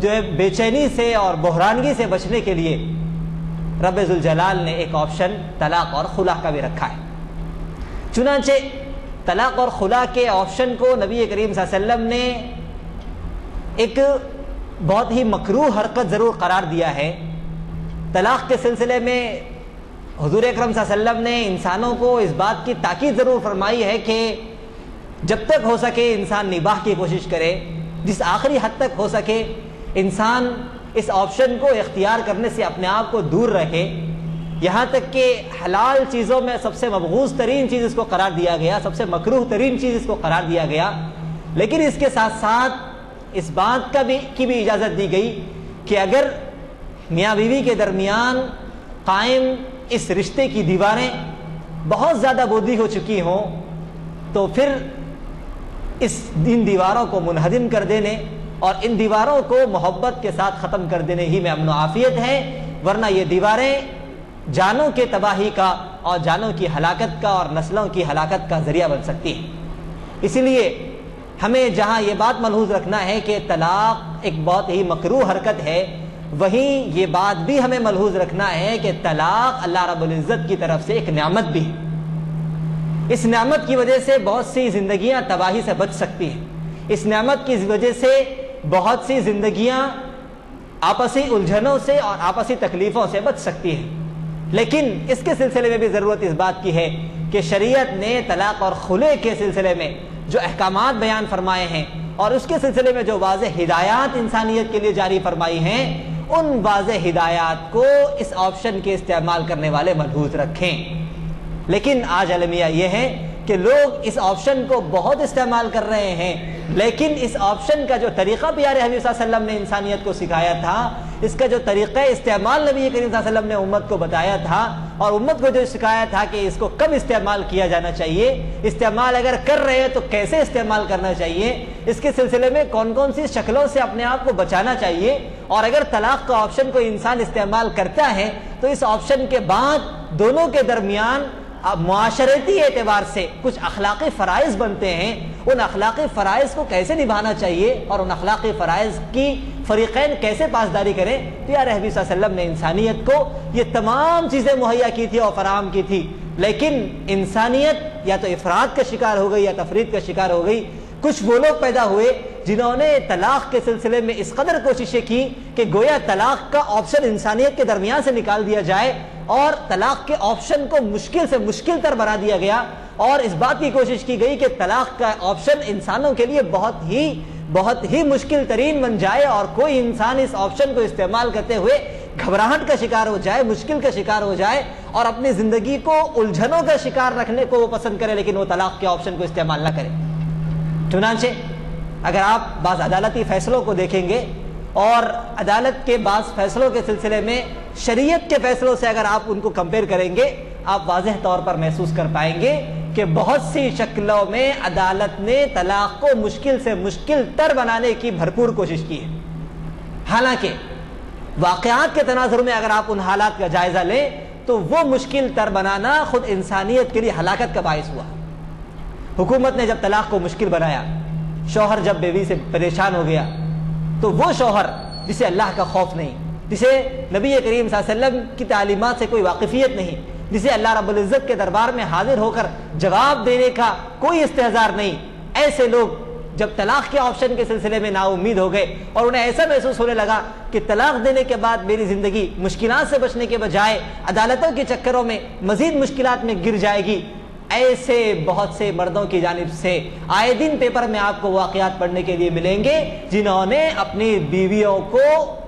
جو ہے بے چینی سے اور بحرانگی سے بچنے کے لیے رب ذوالجلال نے ایک آپشن طلاق اور خلا کا بھی رکھا ہے۔ چنانچہ طلاق اور خلا کے آپشن کو نبی کریم صلی اللہ علیہ وسلم نے ایک بہت ہی مکروہ حرکت ضرور قرار دیا ہے۔ طلاق کے سلسلے میں حضور اکرم صلی اللہ علیہ وسلم نے انسانوں کو اس بات کی تاکید ضرور فرمائی ہے کہ جب تک ہو سکے انسان نباہ کی کوشش کرے، جس آخری حد تک ہو سکے انسان اس آپشن کو اختیار کرنے سے اپنے آپ کو دور رکھے، یہاں تک کہ حلال چیزوں میں سب سے مبغوض ترین چیز اس کو قرار دیا گیا، سب سے مکروہ ترین چیز اس کو قرار دیا گیا۔ لیکن اس کے ساتھ ساتھ اس بات کی بھی اجازت دی گئی کہ اگر میاں بیوی کے درمیان قائم اس رشتے کی دیواریں بہت زیادہ بودھی ہو چکی ہوں تو پھر ان دیواروں کو منہدم کر دینے اور ان دیواروں کو محبت کے ساتھ ختم کر دینے ہی میں امن و عافیت ہے، ورنہ یہ دیواریں جانوں کے تباہی کا اور جانوں کی ہلاکت کا اور نسلوں کی ہلاکت کا ذریعہ بن سکتی ہے۔ اسی لیے ہمیں جہاں یہ بات ملحوظ رکھنا ہے کہ طلاق ایک بہت ہی مکروہ حرکت ہے، وہیں یہ بات بھی ہمیں ملحوظ رکھنا ہے کہ طلاق اللہ رب العزت کی طرف سے ایک نعمت بھی ہے۔ اس نعمت کی وجہ سے بہت سی زندگیاں تباہی سے بچ سکتی ہیں، اس نعمت کی وجہ سے بہت سی زندگیاں آپسی الجھنوں سے اور آپسی تکلیفوں سے بچ سکتی ہیں۔ لیکن اس کے سلسلے میں بھی ضرورت اس بات کی ہے کہ شریعت نے طلاق اور خلع کے سلسلے میں جو احکامات بیان فرمائے ہیں اور اس کے سلسلے میں جو واضح ہدایات انسانیت کے لیے جاری فرمائی ہیں، ان واضح ہدایات کو اس آپشن کے استعمال کرنے والے ملحوظ رکھیں۔ لیکن آج المیہ یہ ہے کہ لوگ اس آپشن کو بہت استعمال کر رہے ہیں، لیکن اس آپشن کا جو طریقہ پیارے حبیب صلی اللہ علیہ وسلم نے انسانیت کو سکھایا تھا، اس کا جو طریقہ استعمال نبی کریم صلی اللہ علیہ وسلم نے امت کو بتایا تھا اور امت کو جو سکھایا تھا کہ اس کو کب استعمال کیا جانا چاہیے، استعمال اگر کر رہے ہیں تو کیسے استعمال کرنا چاہیے، اس کے سلسلے میں کون کون سی شکلوں سے اپنے آپ کو بچانا چاہیے، اور اگر طلاق کا آپشن کوئی انسان استعمال کرتا ہے تو اس آپشن کے بعد دونوں کے درمیان معاشرتی اعتبار سے کچھ اخلاقی فرائض بنتے ہیں، ان اخلاقی فرائض کو کیسے نبھانا چاہیے اور ان اخلاقی فرائض کی فریقین کیسے پاسداری کریں۔ پیارے حبیب صلی اللہ علیہ وسلم نے انسانیت کو یہ تمام چیزیں مہیا کی تھی اور فراہم کی تھی، لیکن انسانیت یا تو افراد کا شکار ہو گئی یا تفرید کا شکار ہو گئی۔ کچھ وہ لوگ پیدا ہوئے جنہوں نے طلاق کے سلسلے میں اس قدر کوششیں کی کہ گویا طلاق کا آپشن انسانیت کے درمیان سے نکال دیا جائے اور طلاق کے آپشن کو مشکل سے مشکل تر بنا دیا گیا، اور اس بات کی کوشش کی گئی کہ طلاق کا آپشن انسانوں کے لیے بہت ہی مشکل ترین بن جائے اور کوئی انسان اس آپشن کو استعمال کرتے ہوئے گھبراہٹ کا شکار ہو جائے، مشکل کا شکار ہو جائے اور اپنی زندگی کو الجھنوں کا شکار رکھنے کو وہ پسند کرے، لیکن وہ طلاق کے آپشن کو استعمال نہ کرے۔ چنانچہ اگر آپ بعض عدالتی فیصلوں کو دیکھیں گے اور عدالت کے بعض فیصلوں کے سلسلے میں شریعت کے فیصلوں سے اگر آپ ان کو کمپیئر کریں گے، آپ واضح طور پر محسوس کر پائیں گے کہ بہت سی شکلوں میں عدالت نے طلاق کو مشکل سے مشکل تر بنانے کی بھرپور کوشش کی ہے۔ حالانکہ واقعات کے تناظر میں اگر آپ ان حالات کا جائزہ لیں تو وہ مشکل تر بنانا خود انسانیت کے لیے ہلاکت کا باعث ہوا۔ حکومت نے جب طلاق کو مشکل بنایا، شوہر جب بیوی سے پریشان ہو گیا تو وہ شوہر جسے اللہ کا خوف نہیں، جسے نبی کریم صلی اللہ علیہ وسلم کی تعلیمات سے کوئی واقفیت نہیں، جسے اللہ رب العزت کے دربار میں حاضر ہو کر جواب دینے کا کوئی استحضار نہیں، ایسے لوگ جب طلاق کے آپشن کے سلسلے میں نا امید ہو گئے اور انہیں ایسا محسوس ہونے لگا کہ طلاق دینے کے بعد میری زندگی مشکلات سے بچنے کے بجائے عدالتوں کے چکروں میں مزید مشکلات میں گر جائے گی، ایسے بہت سے مردوں کی جانب سے آئے دن پیپر میں آپ کو واقعات پڑھنے کے لیے ملیں گے جنہوں نے اپنی بیویوں کو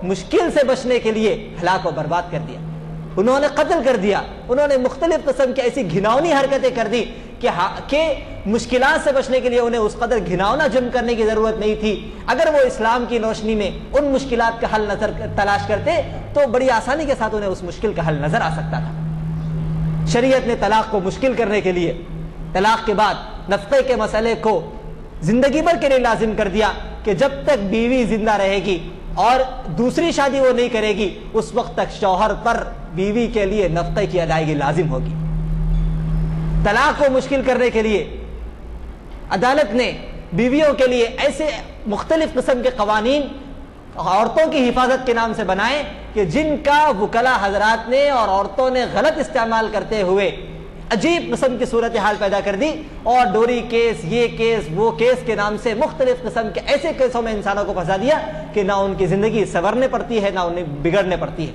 مشکل سے بچنے کے لیے ہلاک و برباد کر دیا، انہوں نے قتل کر دیا، انہوں نے مختلف قسم کی ایسی گھناؤنی حرکتیں کر دی کہ مشکلات سے بچنے کے لیے انہیں اس قدر گھناؤنا جرم کرنے کی ضرورت نہیں تھی۔ اگر وہ اسلام کی روشنی میں ان مشکلات کا حل تلاش کرتے تو بڑی آسانی کے ساتھ انہیں اس مشکل کا حل نظر آ سکتا تھا۔ شریعت نے طلاق کو مشکل کرنے کے لیے طلاق کے بعد نفقے کے مسئلے کو زندگی بھر کے لیے لازم کر دیا کہ جب تک بیوی زندہ رہے گی اور دوسری شادی وہ نہیں کرے گی اس وقت تک شوہر پر بیوی کے لیے نفقے کی ادائیگی لازم ہوگی۔ طلاق کو مشکل کرنے کے لیے عدالت نے بیویوں کے لیے ایسے مختلف قسم کے قوانین عورتوں کی حفاظت کے نام سے بنائے کہ جن کا وکلا حضرات نے اور عورتوں نے غلط استعمال کرتے ہوئے عجیب قسم کی صورتحال پیدا کر دی، اور ڈوری کیس، یہ کیس، وہ کیس کے نام سے مختلف قسم کے ایسے کیسوں میں انسانوں کو پھنسا دیا کہ نہ ان کی زندگی سنورنے پڑتی ہے نہ انہیں بگڑنے پڑتی ہے۔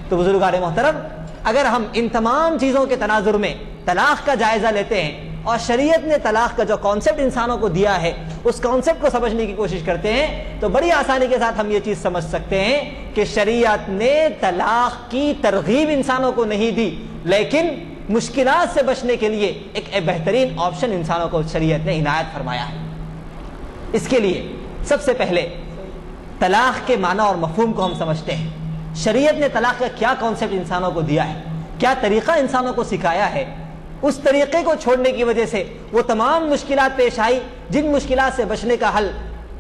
تو بزرگان محترم، اگر ہم ان تمام چیزوں کے تناظر میں طلاق کا جائزہ لیتے ہیں اور شریعت نے طلاق کا جو کانسیپٹ انسانوں کو دیا ہے اس کانسیپٹ کو سمجھنے کی کوشش کرتے ہیں، تو بڑی آسانی کے ساتھ ہم یہ چیز سمجھ سکتے ہیں کہ شریعت نے طلاق کی ترغیب انسانوں کو نہیں دی، لیکن مشکلات سے بچنے کے لیے ایک بہترین آپشن انسانوں کو شریعت نے عنایت فرمایا ہے۔ اس کے لیے سب سے پہلے طلاق کے معنی اور مفہوم کو ہم سمجھتے ہیں۔ شریعت نے طلاق کا کیا کانسیپٹ انسانوں کو دیا ہے، کیا طریقہ انسانوں کو سکھایا ہے، اس طریقے کو چھوڑنے کی وجہ سے وہ تمام مشکلات پیش آئی جن مشکلات سے بچنے کا حل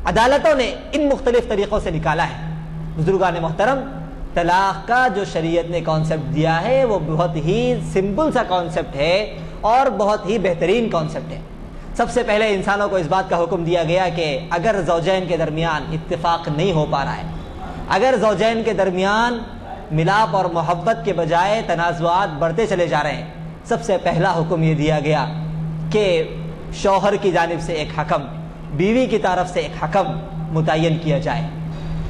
عدالتوں نے ان مختلف طریقوں سے نکالا ہے۔ بزرگان محترم، طلاق کا جو شریعت نے کانسیپٹ دیا ہے وہ بہت ہی سمپل سا کانسیپٹ ہے اور بہت ہی بہترین کانسیپٹ ہے۔ سب سے پہلے انسانوں کو اس بات کا حکم دیا گیا کہ اگر زوجین کے درمیان اتفاق نہیں ہو پا رہا ہے، اگر زوجین کے درمیان ملاپ اور محبت کے بجائے تنازعات بڑھتے چلے جا رہے ہیں، سب سے پہلا حکم یہ دیا گیا کہ شوہر کی جانب سے ایک حکم، بیوی کی طرف سے ایک حکم متعین کیا جائے۔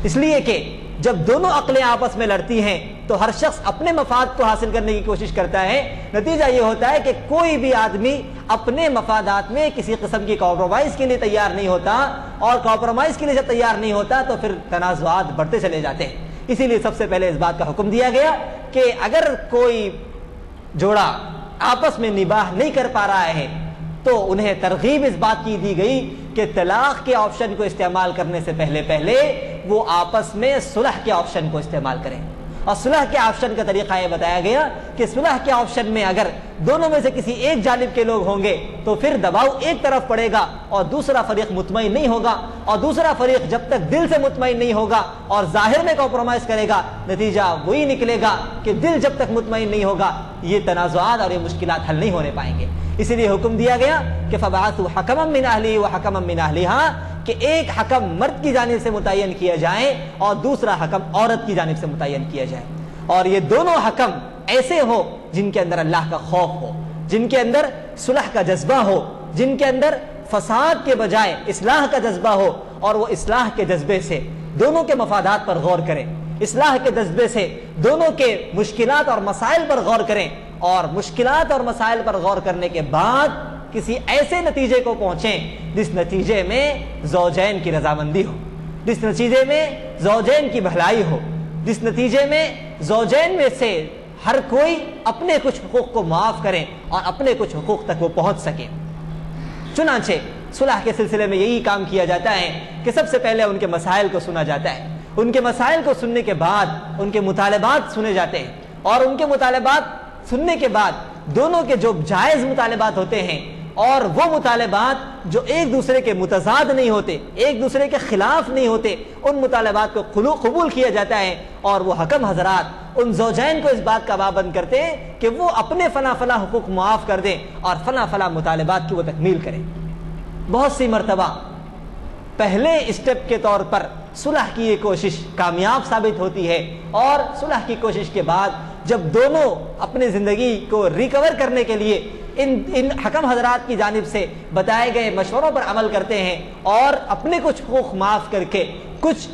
اس لیے کہ جب دونوں عقلیں آپس میں لڑتی ہیں تو ہر شخص اپنے مفاد کو حاصل کرنے کی کوشش کرتا ہے، نتیجہ یہ ہوتا ہے کہ کوئی بھی آدمی اپنے مفادات میں کسی قسم کی کمپرومائز کے لیے تیار نہیں ہوتا، اور کمپرومائز کے لیے جب تیار نہیں ہوتا تو پھر تنازعات بڑھتے چلے جاتے ہیں۔ اسی لیے سب سے پہلے اس بات کا حکم دیا گیا کہ اگر کوئی جوڑا آپس میں نباہ نہیں کر پا رہا ہے تو انہیں ترغیب اس بات کی دی گئی کہ طلاق کے آپشن کو استعمال کرنے سے پہلے وہ آپس میں صلح کے آپشن کو استعمال کریں، اور صلح کے آپشن کا طریقہ یہ بتایا گیا کہ صلح کے آپشن میں اگر دونوں میں سے کسی ایک جانب کے لوگ ہوں گے تو پھر دباؤ ایک طرف پڑے گا اور دوسرا فریق مطمئن نہیں ہوگا، اور دوسرا فریق جب تک دل سے مطمئن نہیں ہوگا اور ظاہر میں کمپرومائز کرے گا، نتیجہ وہی نکلے گا کہ دل جب تک مطمئن نہیں ہوگا یہ تنازعات اور یہ مشکلات حل نہیں ہونے پائیں گے۔ اسی لیے حکم دیا گیا کہ فبعثوا حکما من اہلہ وحکما من اہلہا، کہ ایک حکم مرد کی جانب سے متعین کیا جائے اور دوسرا حکم عورت کی جانب سے متعین کیا جائے، اور یہ دونوں حکم ایسے ہو جن کے اندر اللہ کا خوف ہو، جن کے اندر صلح کا جذبہ ہو، جن کے اندر فساد کے بجائے اصلاح کا جذبہ ہو، اور وہ اصلاح کے جذبے سے دونوں کے مفادات پر غور کریں، اصلاح کے جذبے سے دونوں کے مشکلات اور مسائل پر غور کریں، اور مشکلات اور مسائل پر غور کرنے کے بعد کسی ایسے نتیجے کو پہنچیں جس نتیجے میں زوجین کی رضامندی ہو، جس نتیجے میں زوجین کی بھلائی ہو، جس نتیجے میں زوجین میں سے ہر کوئی اپنے کچھ حقوق کو معاف کریں اور اپنے کچھ حقوق تک وہ پہنچ سکے۔ چنانچہ صلح کے سلسلے میں یہی کام کیا جاتا ہے کہ سب سے پہلے ان کے مسائل کو سنا جاتا ہے، ان کے مسائل کو سننے کے بعد ان کے مطالبات سنے جاتے ہیں، اور ان کے مطالبات سننے کے بعد دونوں کے جو جائز مطالبات ہوتے ہیں اور وہ مطالبات جو ایک دوسرے کے متضاد نہیں ہوتے، ایک دوسرے کے خلاف نہیں ہوتے، ان مطالبات کو قبول کیا جاتا ہے، اور وہ حکم حضرات ان زوجین کو اس بات کا پابند کرتے ہیں کہ وہ اپنے فلاں فلاں حقوق معاف کر دیں اور فلاں فلاں مطالبات کی وہ تکمیل کریں۔ بہت سی مرتبہ پہلے اسٹیپ کے طور پر صلح کی یہ کوشش کامیاب ثابت ہوتی ہے، اور صلح کی کوشش کے بعد جب دونوں اپنی زندگی کو ریکور کرنے کے لیے ان حکم حضرات کی جانب سے بتائے گئے مشوروں پر عمل کرتے ہیں اور اپنے کچھ حقوق معاف کر کے کچھ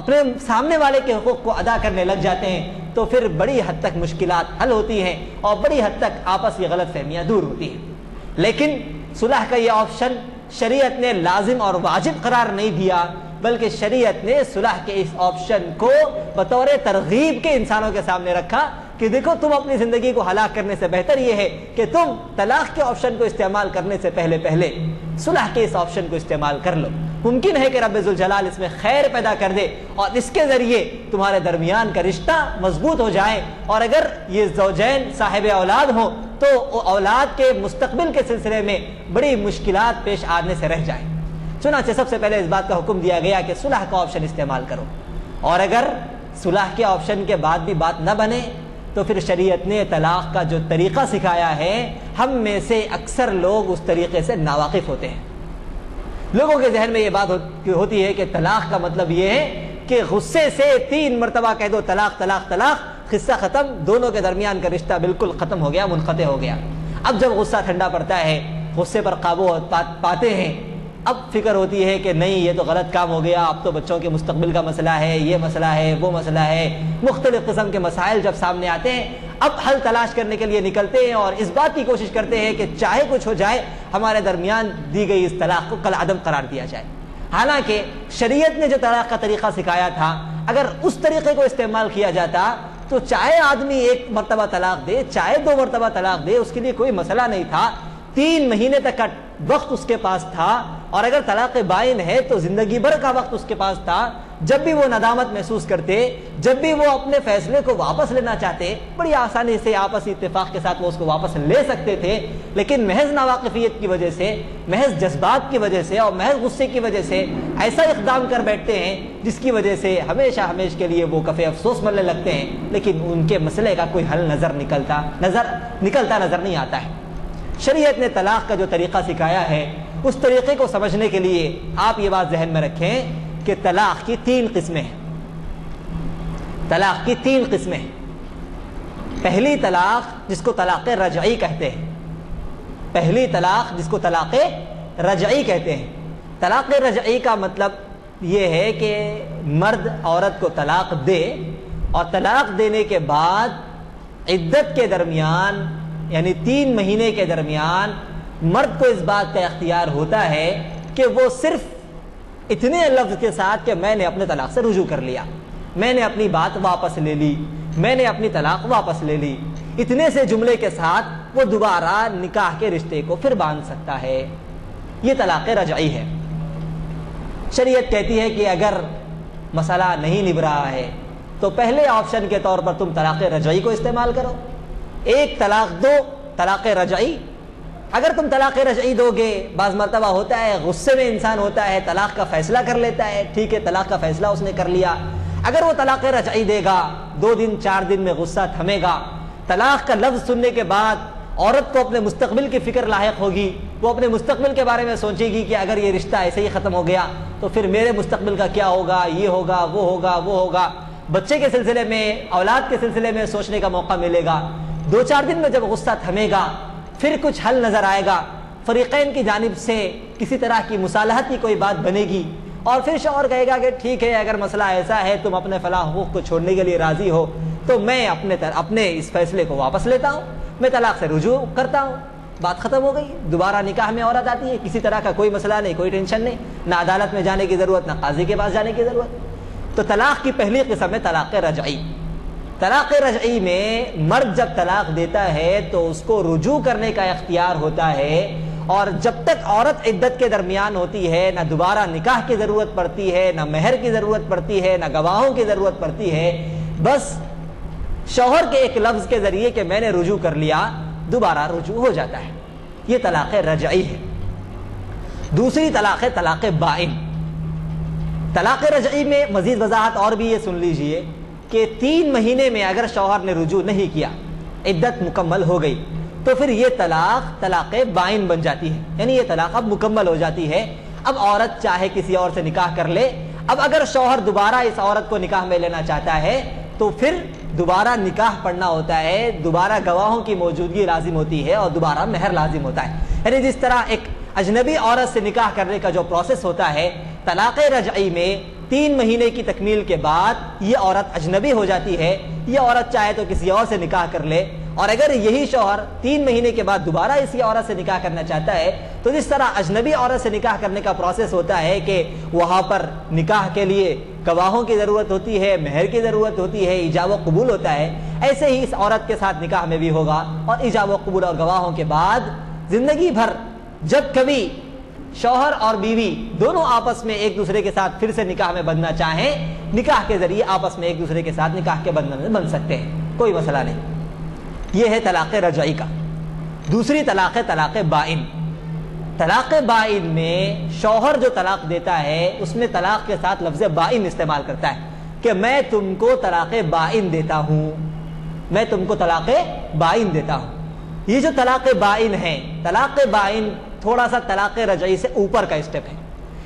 اپنے سامنے والے کے حقوق کو ادا کرنے لگ جاتے ہیں، تو پھر بڑی حد تک مشکلات حل ہوتی ہیں اور بڑی حد تک آپس کی غلط فہمیاں دور ہوتی ہیں۔ لیکن صلح کا یہ آپشن شریعت نے لازم اور واجب قرار نہیں دیا، بلکہ شریعت نے صلح کے اس آپشن کو بطور ترغیب کے انسانوں کے سامنے رکھا کہ دیکھو تم اپنی زندگی کو ہلاک کرنے سے بہتر یہ ہے کہ تم طلاق کے آپشن کو استعمال کرنے سے پہلے صلح کے اس آپشن کو استعمال کر لو۔ ممکن ہے کہ رب ذوالجلال اس میں خیر پیدا کر دے اور اس کے ذریعے تمہارے درمیان کا رشتہ مضبوط ہو جائے، اور اگر یہ زوجین صاحب اولاد ہوں تو اولاد کے مستقبل کے سلسلے میں بڑی مشکلات پیش آنے سے رہ جائیں۔ چنانچہ سب سے پہلے اس بات کا حکم دیا گیا کہ صلح کا آپشن استعمال کرو، اور اگر صلح کے آپشن کے بعد بھی بات نہ بنے تو پھر شریعت نے طلاق کا جو طریقہ سکھایا ہے، ہم میں سے اکثر لوگ اس طریقے سے ناواقف ہوتے ہیں۔ لوگوں کے ذہن میں یہ بات ہوتی ہے کہ طلاق کا مطلب یہ ہے کہ غصے سے 3 مرتبہ کہہ دو طلاق طلاق طلاق، قصہ ختم، دونوں کے درمیان کا رشتہ بالکل ختم ہو گیا، منقطع ہو گیا۔ اب جب غصہ ٹھنڈا پڑتا ہے، غصے پر قابو پاتے ہیں، اب فکر ہوتی ہے کہ نہیں یہ تو غلط کام ہو گیا، اب تو بچوں کے مستقبل کا مسئلہ ہے، یہ مسئلہ ہے، وہ مسئلہ ہے، مختلف قسم کے مسائل جب سامنے آتے ہیں، اب حل تلاش کرنے کے لیے نکلتے ہیں اور اس بات کی کوشش کرتے ہیں کہ چاہے کچھ ہو جائے ہمارے درمیان دی گئی اس طلاق کو کالعدم قرار دیا جائے۔ حالانکہ شریعت نے جو طلاق کا طریقہ سکھایا تھا، اگر اس طریقے کو استعمال کیا جاتا تو چاہے آدمی 1 مرتبہ طلاق دے، چاہے 2 مرتبہ طلاق دے، اس کے لیے کوئی مسئلہ نہیں تھا۔ 3 مہینے تک کا وقت اس کے پاس تھا، اور اگر طلاق بائن ہے تو زندگی بھر کا وقت اس کے پاس تھا۔ جب بھی وہ ندامت محسوس کرتے، جب بھی وہ اپنے فیصلے کو واپس لینا چاہتے، بڑی آسانی سے آپسی اتفاق کے ساتھ وہ اس کو واپس لے سکتے تھے، لیکن محض ناواقفیت کی وجہ سے، محض جذبات کی وجہ سے اور محض غصے کی وجہ سے ایسا اقدام کر بیٹھتے ہیں جس کی وجہ سے ہمیشہ ہمیشہ کے لیے وہ کفِ افسوس مرنے لگتے ہیں، لیکن ان کے مسئلے کا کوئی حل نکلتا نظر نہیں آتا ہے۔ شریعت نے طلاق کا جو طریقہ سکھایا ہے، اس طریقے کو سمجھنے کے لیے آپ یہ بات ذہن میں رکھیں کہ طلاق کی 3 قسمیں ہیں۔ طلاق کی 3 قسمیں ہیں۔ پہلی طلاق جس کو طلاق رجعی کہتے ہیں، پہلی طلاق جس کو طلاق رجعی کہتے ہیں۔ طلاق رجعی کا مطلب یہ ہے کہ مرد عورت کو طلاق دے، اور طلاق دینے کے بعد عدت کے درمیان یعنی 3 مہینے کے درمیان مرد کو اس بات کا اختیار ہوتا ہے کہ وہ صرف اتنے لفظ کے ساتھ کہ میں نے اپنے طلاق سے رجوع کر لیا، میں نے اپنی بات واپس لے لی، میں نے اپنی طلاق واپس لے لی، اتنے سے جملے کے ساتھ وہ دوبارہ نکاح کے رشتے کو پھر باندھ سکتا ہے۔ یہ طلاق رجعی ہے۔ شریعت کہتی ہے کہ اگر مسئلہ نہیں نبھ رہا ہے تو پہلے آپشن کے طور پر تم طلاق رجعی کو استعمال کرو۔ 1 طلاق دو، طلاق رجعی۔ اگر تم طلاق رجعی دو گے، بعض مرتبہ ہوتا ہے غصے میں انسان ہوتا ہے، طلاق کا فیصلہ کر لیتا ہے، ٹھیک ہے طلاق کا فیصلہ اس نے کر لیا۔ اگر وہ طلاق رجعی دے گا، 2 دن 4 دن میں غصہ تھمے گا، طلاق کا لفظ سننے کے بعد عورت کو اپنے مستقبل کی فکر لاحق ہوگی، وہ اپنے مستقبل کے بارے میں سوچے گی کہ اگر یہ رشتہ ایسے ہی ختم ہو گیا تو پھر میرے مستقبل کا کیا ہوگا، یہ ہوگا وہ ہوگا وہ ہوگا۔ بچے کے سلسلے میں، اولاد کے سلسلے میں سوچنے کا موقع ملے گا۔ 2-4 دن میں جب غصہ تھمے گا، پھر کچھ حل نظر آئے گا، فریقین کی جانب سے کسی طرح کی مصالحت کی کوئی بات بنے گی، اور پھر شوہر کہے گا کہ ٹھیک ہے اگر مسئلہ ایسا ہے، تم اپنے فلاں حقوق کو چھوڑنے کے لیے راضی ہو تو میں اپنے اس فیصلے کو واپس لیتا ہوں، میں طلاق سے رجوع کرتا ہوں، بات ختم ہو گئی۔ دوبارہ نکاح میں عورت آتی ہے، کسی طرح کا کوئی مسئلہ نہیں، کوئی ٹینشن نہیں، نہ عدالت میں جانے کی ضرورت، نہ قاضی کے پاس جانے کی ضرورت۔ تو طلاق کی پہلی قسم ہے طلاق رجعی۔ طلاق رجعی میں مرد جب طلاق دیتا ہے تو اس کو رجوع کرنے کا اختیار ہوتا ہے، اور جب تک عورت عدت کے درمیان ہوتی ہے نہ دوبارہ نکاح کی ضرورت پڑتی ہے، نہ مہر کی ضرورت پڑتی ہے، نہ گواہوں کی ضرورت پڑتی ہے، بس شوہر کے ایک لفظ کے ذریعے کہ میں نے رجوع کر لیا، دوبارہ رجوع ہو جاتا ہے۔ یہ طلاق رجعی ہے۔ دوسری طلاق ہے طلاق بائن۔ طلاق رجعی میں مزید وضاحت اور بھی یہ سن لیجئے کہ 3 مہینے میں اگر شوہر نے رجوع نہیں کیا، عدت مکمل ہو گئی، تو پھر یہ طلاق بائن بن جاتی ہے، یعنی یہ طلاق اب مکمل ہو جاتی ہے۔ اب عورت چاہے کسی اور سے نکاح کر لے، اب اگر شوہر دوبارہ اس عورت کو نکاح میں لینا چاہتا ہے تو پھر دوبارہ نکاح پڑھنا ہوتا ہے، دوبارہ گواہوں کی موجودگی لازم ہوتی ہے، اور دوبارہ مہر لازم ہوتا ہے۔ یعنی جس طرح ایک اجنبی عورت سے نکاح کرنے کا جو پروسیس ہوتا ہے، طلاق رجعی میں 3 مہینے کی تکمیل کے بعد یہ عورت اجنبی ہو جاتی ہے، یہ عورت چاہے تو کسی اور سے نکاح کر لے، اور اگر یہی شوہر 3 مہینے کے بعد دوبارہ اسی عورت سے نکاح کرنا چاہتا ہے تو جس طرح اجنبی عورت سے نکاح کرنے کا پروسیس ہوتا ہے کہ وہاں پر نکاح کے لیے گواہوں کی ضرورت ہوتی ہے، مہر کی ضرورت ہوتی ہے، ایجاب و قبول ہوتا ہے، ایسے ہی اس عورت کے ساتھ نکاح میں بھی ہوگا، اور ایجاب و قبول اور گواہوں کے بعد زندگی بھر جب کبھی شوہر اور بیوی دونوں آپس میں ایک دوسرے کے ساتھ پھر سے نکاح میں بندھنا چاہیں، نکاح کے ذریعے آپس میں ایک دوسرے کے ساتھ نکاح کے بندھن میں بن سکتے ہیں، کوئی مسئلہ نہیں۔ یہ ہے طلاق رجعی کا۔ دوسری طلاق ہے طلاق بائن۔ طلاق بائن میں شوہر جو طلاق دیتا ہے اس میں طلاق کے ساتھ لفظ بائن استعمال کرتا ہے کہ میں تم کو طلاق بائن دیتا ہوں، میں تم کو طلاق بائن دیتا ہوں۔ یہ جو طلاق بائن ہے، طلاق بائن تھوڑا سا طلاق رجعی سے اوپر کا اسٹیپ ہے۔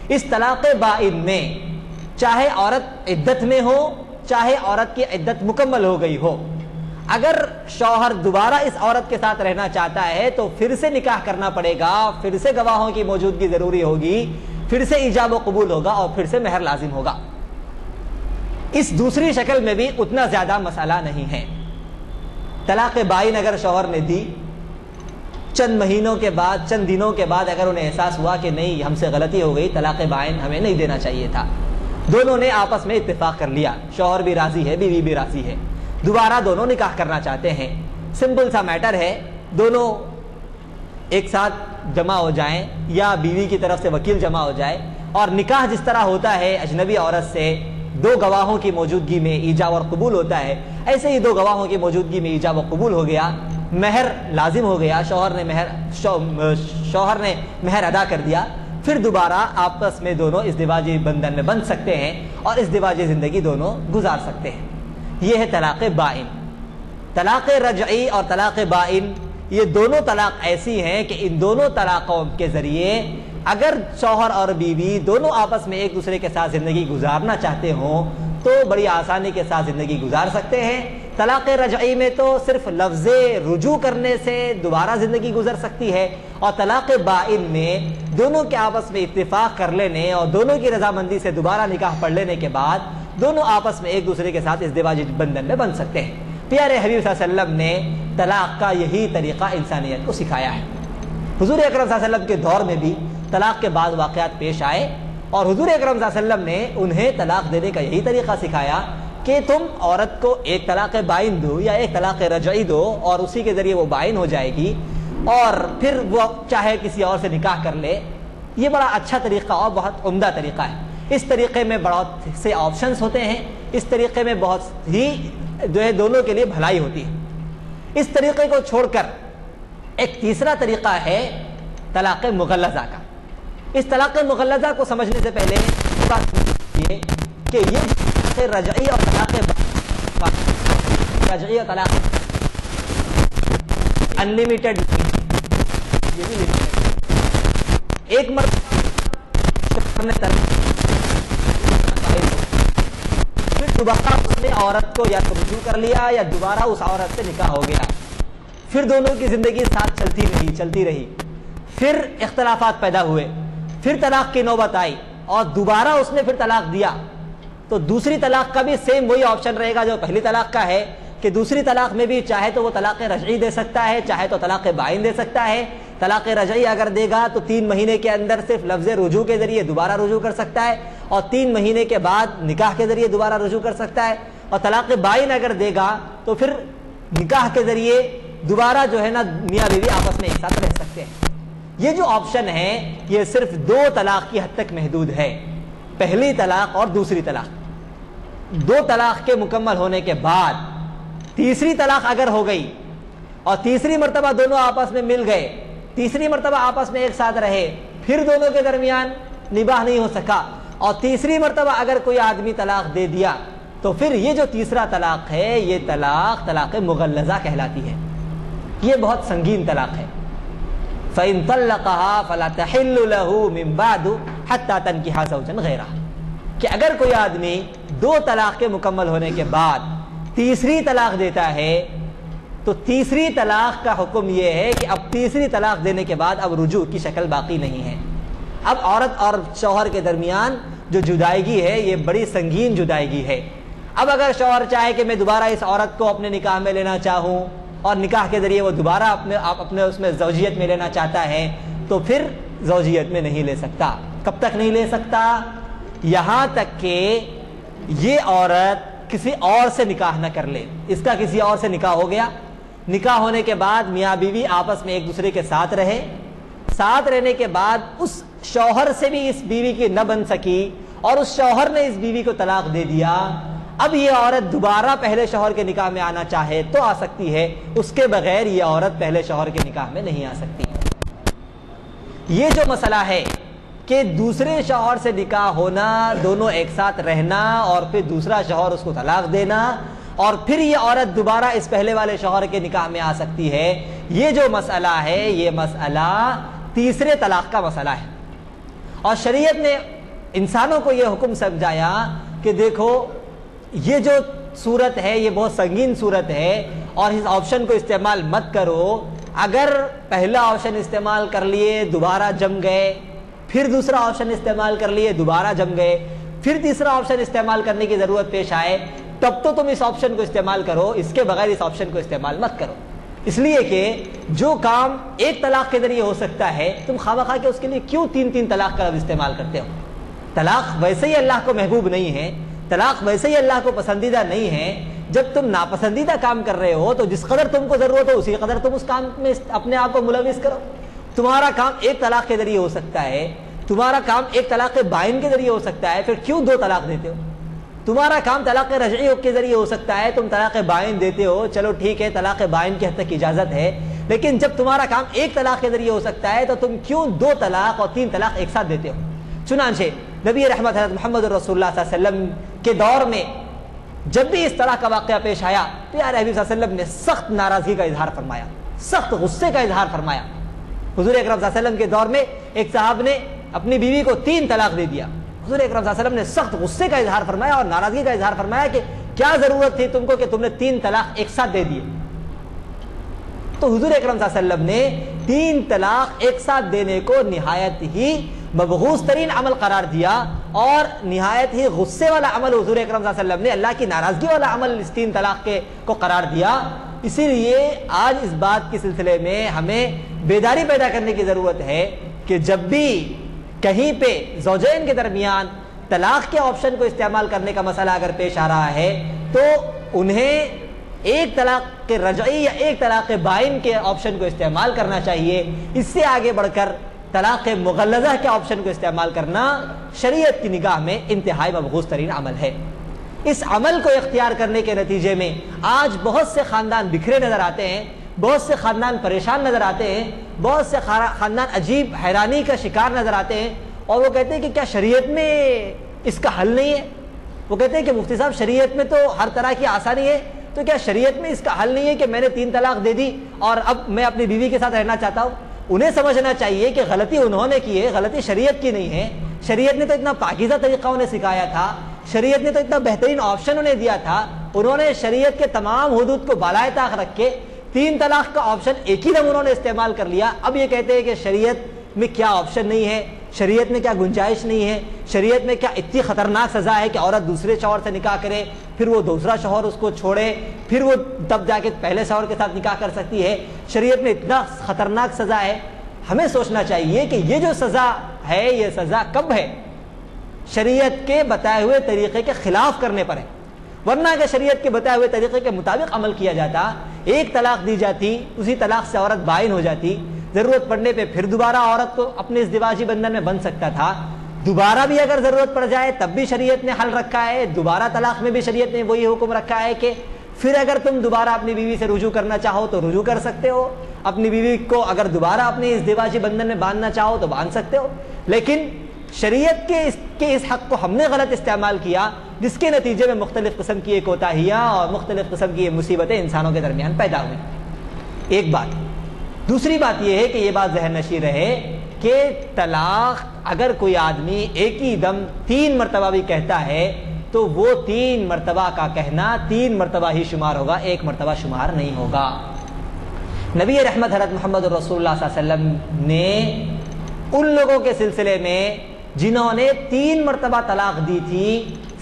اس طلاق بائن میں چاہے عورت عدت میں ہو چاہے عورت کی عدت مکمل ہو گئی ہو، اگر شوہر دوبارہ اس عورت کے ساتھ رہنا چاہتا ہے تو پھر سے نکاح کرنا پڑے گا، پھر سے گواہوں کی موجودگی ضروری ہوگی، پھر سے ایجاب و قبول ہوگا اور پھر سے مہر لازم ہوگا۔ اس دوسری شکل میں بھی اتنا زیادہ مسئلہ نہیں ہے۔ طلاق بائن اگر شوہر نے دی، چند مہینوں کے بعد چند دنوں کے بعد اگر انہیں احساس ہوا کہ نہیں ہم سے غلطی ہو گئی، طلاق بائن ہمیں نہیں دینا چاہیے تھا، دونوں نے آپس میں اتفاق کر لیا، شوہر بھی راضی ہے بیوی بھی راضی ہے، دوبارہ دونوں نکاح کرنا چاہتے ہیں، سمپل سا میٹر ہے، دونوں ایک ساتھ جمع ہو جائیں یا بیوی کی طرف سے وکیل جمع ہو جائے، اور نکاح جس طرح ہوتا ہے اجنبی عورت سے دو گواہوں کی موجودگی میں ایجاب اور قبول ہوتا ہے، ایسے ہی دو گواہوں کی موجودگی میں ایجاب و قبول ہو گیا، مہر لازم ہو گیا، شوہر نے مہر ادا کر دیا، پھر دوبارہ آپس میں دونوں ازدواجی بندھن میں بندھ سکتے ہیں اور ازدواجی زندگی دونوں گزار سکتے ہیں۔ یہ ہے طلاق بائن۔ طلاق رجعی اور طلاق بائن یہ دونوں طلاق ایسی ہیں کہ ان دونوں طلاقوں کے ذریعے اگر شوہر اور بیوی دونوں آپس میں ایک دوسرے کے ساتھ زندگی گزارنا چاہتے ہوں تو بڑی آسانی کے ساتھ زندگی گزار سکتے ہیں۔ طلاق رجعی میں تو صرف لفظ رجوع کرنے سے دوبارہ زندگی گزر سکتی ہے، اور طلاق بائن میں دونوں کے آپس میں اتفاق کر لینے اور دونوں کی رضامندی سے دوبارہ نکاح پڑھ لینے کے بعد دونوں آپس میں ایک دوسرے کے ساتھ ازدواجی بندھن میں بن سکتے ہیں۔ پیارے حبیب صلی اللہ علیہ وسلم نے طلاق کا یہی طریقہ انسانیت کو سکھایا ہے۔ حضور اکرم صلی اللہ علیہ وسلم کے دور میں بھی طلاق کے بعد واقعات پیش آئے اور حضور اکرم صلی اللہ علیہ وسلم نے انہیں طلاق دینے کا یہی طریقہ سکھایا کہ تم عورت کو ایک طلاق بائن دو یا ایک طلاق رجعی دو اور اسی کے ذریعے وہ بائن ہو جائے گی اور پھر وہ چاہے کسی اور سے نکاح کر لے۔ یہ بڑا اچھا طریقہ اور بہت عمدہ طریقہ ہے۔ اس طریقے میں بہت سے آپشنز ہوتے ہیں، اس طریقے میں بہت ہی جو ہے دونوں کے لیے بھلائی ہوتی ہے۔ اس طریقے کو چھوڑ کر ایک تیسرا طریقہ ہے طلاق مغلظہ کا۔ اس طلاق مغلظہ کو سمجھنے سے پہلے یہ کہ یہ رجعی اور طلاق انلیمیٹڈ ایک مرتبہ پھر دوبارہ اس نے عورت کو یا تو رجوع کر لیا یا دوبارہ اس عورت سے نکاح ہو گیا، پھر دونوں کی زندگی ساتھ چلتی رہی، پھر اختلافات پیدا ہوئے، پھر طلاق کی نوبت آئی اور دوبارہ اس نے پھر طلاق دیا، تو دوسری طلاق کا بھی سیم وہی آپشن رہے گا جو پہلی طلاق کا ہے کہ دوسری طلاق میں بھی چاہے تو وہ طلاق رجعی دے سکتا ہے، چاہے تو طلاق بائن دے سکتا ہے۔ طلاق رجعی اگر دے گا تو 3 مہینے کے اندر صرف لفظ رجوع کے ذریعے دوبارہ رجوع کر سکتا ہے اور 3 مہینے کے بعد نکاح کے ذریعے دوبارہ رجوع کر سکتا ہے، اور طلاق بائن اگر دے گا تو پھر نکاح کے ذریعے دوبارہ جو ہے نا میاں بیوی آپس میں ایک ساتھ رہ سکتے ہیں۔ یہ جو آپشن ہے یہ صرف 2 طلاق کی حد تک محدود ہے، پہلی طلاق اور دوسری طلاق۔ 2 طلاق کے مکمل ہونے کے بعد تیسری طلاق اگر ہو گئی اور تیسری مرتبہ دونوں آپس میں مل گئے، تیسری مرتبہ آپس میں ایک ساتھ رہے، پھر دونوں کے درمیان نباہ نہیں ہو سکا اور تیسری مرتبہ اگر کوئی آدمی طلاق دے دیا تو پھر یہ جو تیسرا طلاق ہے یہ طلاق مغلظہ کہلاتی ہے۔ یہ بہت سنگین طلاق ہے۔ فَإِن طَلَّقَهَا فَلَا تَحِلُّ لَهُ مِن بَعْدُ حَتَّى تَنكِحَ زَوْجًا غَيْرَهُ کہ اگر کوئی آدمی 2 طلاق کے مکمل ہونے کے بعد تیسری طلاق دیتا ہے تو تیسری طلاق کا حکم یہ ہے کہ اب تیسری طلاق دینے کے بعد اب رجوع کی شکل باقی نہیں ہے۔ اب عورت اور شوہر کے درمیان جو جدائیگی ہے یہ بڑی سنگین جدائیگی ہے۔ اب اگر شوہر چاہے کہ میں دوبارہ اس عورت کو اپنے نکاح میں لینا چاہوں اور نکاح کے ذریعے وہ دوبارہ اپنے اس میں زوجیت میں لینا چاہتا ہے تو پھر زوجیت میں نہیں لے سکتا۔ کب تک نہیں لے سکتا؟ یہاں تک کہ یہ عورت کسی اور سے نکاح نہ کر لے۔ اس کا کسی اور سے نکاح ہو گیا، نکاح ہونے کے بعد میاں بیوی آپس میں ایک دوسرے کے ساتھ رہے، ساتھ رہنے کے بعد اس شوہر سے بھی اس بیوی کی نہ بن سکی اور اس شوہر نے اس بیوی کو طلاق دے دیا، اب یہ عورت دوبارہ پہلے شوہر کے نکاح میں آنا چاہے تو آ سکتی ہے، اس کے بغیر یہ عورت پہلے شوہر کے نکاح میں نہیں آ سکتی۔ یہ جو مسئلہ ہے کہ دوسرے شوہر سے نکاح ہونا، دونوں ایک ساتھ رہنا اور پھر دوسرا شوہر اس کو طلاق دینا اور پھر یہ عورت دوبارہ اس پہلے والے شوہر کے نکاح میں آ سکتی ہے، یہ جو مسئلہ ہے یہ مسئلہ تیسرے طلاق کا مسئلہ ہے۔ اور شریعت نے انسانوں کو یہ حکم سمجھایا کہ دیکھو یہ جو صورت ہے یہ بہت سنگین صورت ہے اور اس آپشن کو استعمال مت کرو. اگر پہلا آپشن استعمال کر لیے دوبارہ جم گئے, پھر دوسرا آپشن استعمال کر لیے دوبارہ جم گئے, پھر تیسرا آپشن استعمال کرنے کی ضرورت پیش آئے, تب تو تم اس آپشن کو استعمال کرو, اس کے بغیر اس آپشن کو استعمال مت کرو. اس لیے کہ جو کام ایک طلاق کے ذریعے ہو سکتا ہے تم خواہ کے اس کے لیے کیوں تین طلاق کا استعمال کرتے ہو؟ طلاق ویسے ہی اللہ کو محبوب نہیں ہے, طلاق ویسے ہی اللہ کو پسندیدہ نہیں ہے. جب تم ناپسندیدہ کام کر رہے ہو تو جس قدر تم کو ضرورت ہو اسی قدر تم اس کام میں اپنے آپ کو ملوث کرو. تمہارا کام ایک طلاق کے ذریعے ہو سکتا ہے, تمہارا کام ایک طلاق بائن کے ذریعے ہو سکتا ہے, پھر کیوں 2 طلاق دیتے ہو؟ تمہارا کام طلاق رجعی کے ذریعے ہو سکتا ہے, تم طلاق بائن دیتے ہو, چلو ٹھیک ہے طلاق بائن کی حد تک اجازت ہے, لیکن جب تمہارا کام ایک طلاق کے ذریعے ہو سکتا ہے تو تم کیوں 2 طلاق اور 3 طلاق ایک ساتھ دیتے ہو؟ چنانچہ نبی رحمت حضرت محمد رسول اللہ صلی اللہ علیہ وسلم کے دور میں جب بھی اس طرح کا واقعہ پیش آیا تو پیارے حبیب صلی اللہ علیہ وسلم نے سخت ناراضگی کا اظہار فرمایا, سخت غصے کا اظہار فرمایا. حضور اکرم صلی اللہ علیہ وسلم کے دور میں ایک صاحب نے اپنی بیوی کو 3 طلاق دے دیا. حضور اکرم صلی اللہ علیہ وسلم نے سخت غصے کا اظہار فرمایا اور ناراضگی کا اظہار فرمایا کہ کیا ضرورت تھی تم کو کہ تم نے 3 طلاق ایک ساتھ دے دیے. تو حضور اکرم صلی اللہ علیہ وسلم نے 3 طلاق ایک ساتھ دینے کو نہایت ہی مبغوض ترین عمل قرار دیا اور نہایت ہی غصے والا عمل حضور اکرم صلی اللہ علیہ وسلم نے اللہ کی ناراضگی والا عمل اس 3 طلاق کو قرار دیا. اسی لیے آج اس بات کے سلسلے میں ہمیں بیداری پیدا کرنے کی ضرورت ہے کہ جب بھی کہیں پہ زوجین کے درمیان طلاق کے آپشن کو استعمال کرنے کا مسئلہ اگر پیش آ رہا ہے تو انہیں ایک طلاق کے رجعی یا ایک طلاق بائن کے آپشن کو استعمال کرنا چاہیے. اس سے آگے بڑھ کر طلاق مغلظہ کے آپشن کو استعمال کرنا شریعت کی نگاہ میں انتہائی مبغوض ترین عمل ہے. اس عمل کو اختیار کرنے کے نتیجے میں آج بہت سے خاندان بکھرے نظر آتے ہیں, بہت سے خاندان پریشان نظر آتے ہیں, بہت سے خاندان عجیب حیرانی کا شکار نظر آتے ہیں اور وہ کہتے ہیں کہ کیا شریعت میں اس کا حل نہیں ہے؟ وہ کہتے ہیں کہ مفتی صاحب شریعت میں تو ہر طرح کی آسانی ہے, تو کیا شریعت میں اس کا حل نہیں ہے کہ میں نے 3 طلاق دے دی اور اب میں اپنی بیوی کے ساتھ رہنا چاہتا ہوں؟ انہیں سمجھنا چاہیے کہ غلطی انہوں نے کی ہے, غلطی شریعت کی نہیں ہے. شریعت نے تو اتنا پاکیزہ طریقہ انہیں سکھایا تھا, شریعت نے تو اتنا بہترین آپشن انہیں دیا تھا, انہوں نے شریعت کے تمام حدود کو بالائے طاق رکھ کے 3 طلاق کا آپشن ایک ہی دم انہوں نے استعمال کر لیا. اب یہ کہتے ہیں کہ شریعت میں کیا آپشن نہیں ہے, شریعت میں کیا گنجائش نہیں ہے, شریعت میں کیا اتنی خطرناک سزا ہے کہ عورت دوسرے شوہر سے نکاح کرے, پھر وہ دوسرا شوہر اس کو چھوڑے, پھر وہ تب جا کے پہلے شوہر کے ساتھ نکاح کر سکتی ہے. شریعت میں اتنا خطرناک سزا ہے. ہمیں سوچنا چاہیے کہ یہ جو سزا ہے یہ سزا کب ہے؟ شریعت کے بتائے ہوئے طریقے کے خلاف کرنے پر ہے. ورنہ کہ شریعت کے بتائے ہوئے طریقے کے مطابق عمل کیا جاتا, ایک طلاق دی جاتی, اسی طلاق سے عورت بائن ہو جاتی, ضرورت پڑنے پہ پھر دوبارہ عورت کو اپنے ازدواجی بندھن میں بن سکتا تھا. دوبارہ بھی اگر ضرورت پڑ جائے تب بھی شریعت نے حل رکھا ہے. دوبارہ طلاق میں بھی شریعت نے وہی حکم رکھا ہے کہ پھر اگر تم دوبارہ اپنی بیوی سے رجوع کرنا چاہو تو رجوع کر سکتے ہو, اپنی بیوی کو اگر دوبارہ اپنے ازدواجی بندھن میں باندھنا چاہو تو باندھ سکتے ہو. لیکن شریعت کے اس حق کو ہم نے غلط استعمال کیا, جس کے نتیجے میں مختلف قسم کی کوتاہیاں اور مختلف قسم کی مصیبتیں انسانوں کے درمیان پیدا ہوئی. ایک بات. دوسری بات یہ ہے کہ یہ بات ذہن نشین رہے کہ طلاق اگر کوئی آدمی ایک ہی دم 3 مرتبہ بھی کہتا ہے تو وہ 3 مرتبہ کا کہنا 3 مرتبہ ہی شمار ہوگا, 1 مرتبہ شمار نہیں ہوگا. نبی رحمت حضرت محمد رسول اللہ صلی اللہ علیہ وسلم نے ان لوگوں کے سلسلے میں جنہوں نے 3 مرتبہ طلاق دی تھی